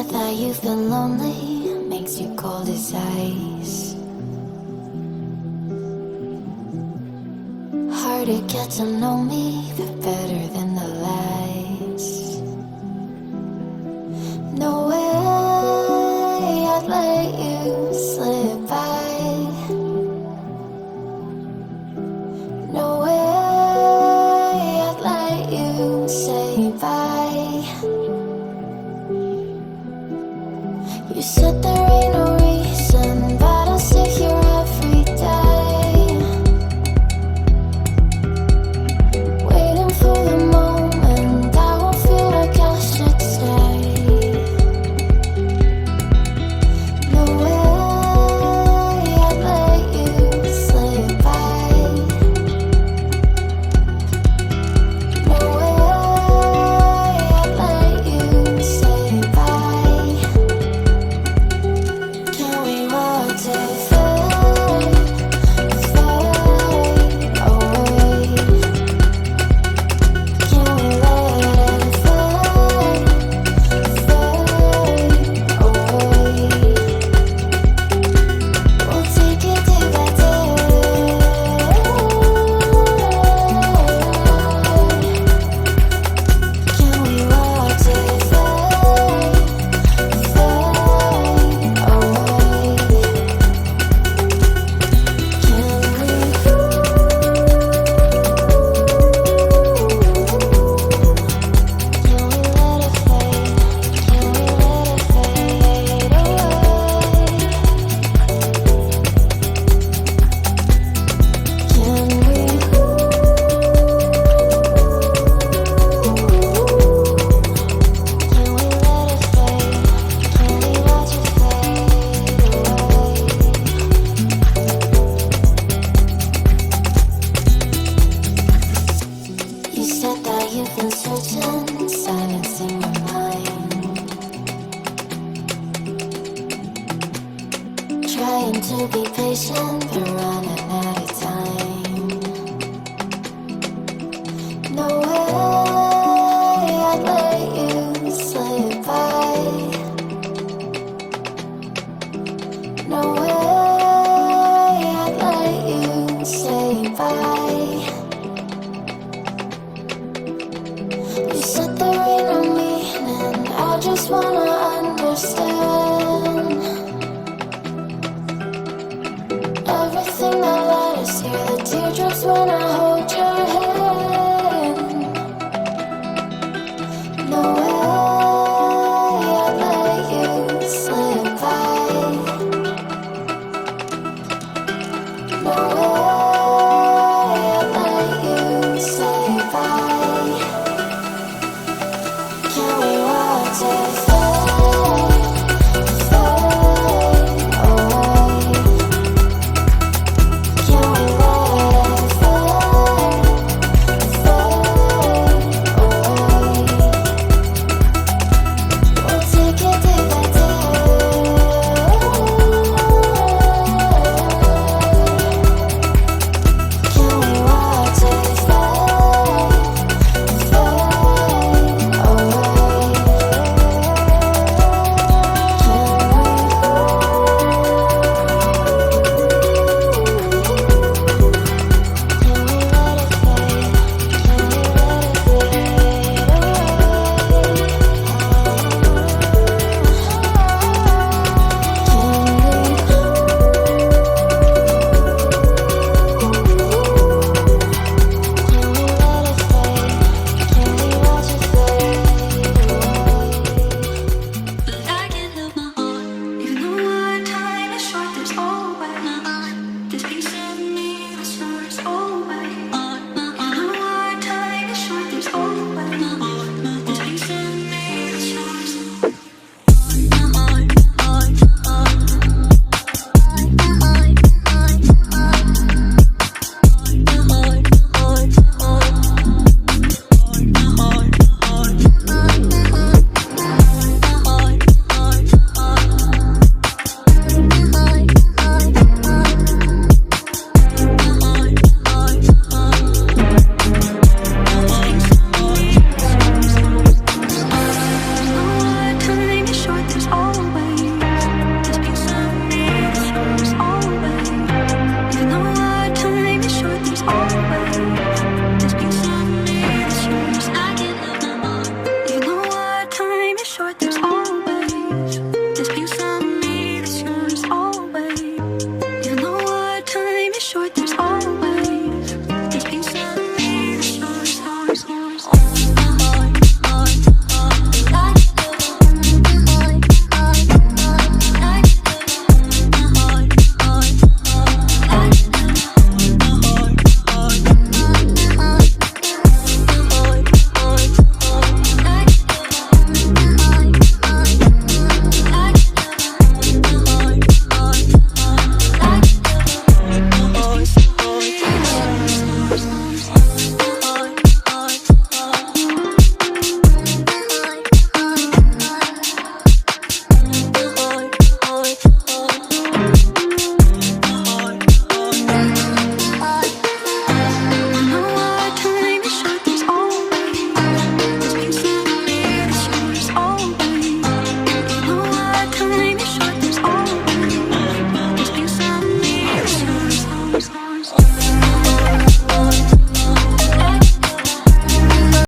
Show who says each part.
Speaker 1: said that you've been lonely, makes you cold as ice. Hard to get to know me, but better than the lies. No way I'd let you slip by. No way I'd let you say bye. You said there ain't no reason, but I'll sit here every day, waiting for the moment I won't feel like I should stay. No way I'd let you slip by. No way I'd let you say bye. Can we watch it fade, fade away? Can we let it fade, fade away? We'll take it day by day. Can we watch it fade, fade away? Can we? Can we let it fade? Can we let it fade away? Can we? Can we let it fade? Can we watch it fade away? You said that you've been searching, silencing your mind, trying to be patient, but running out of time. No way I'd let you slip by. No way I'd let you say bye. You said there ain't no meaning, I just wanna understand.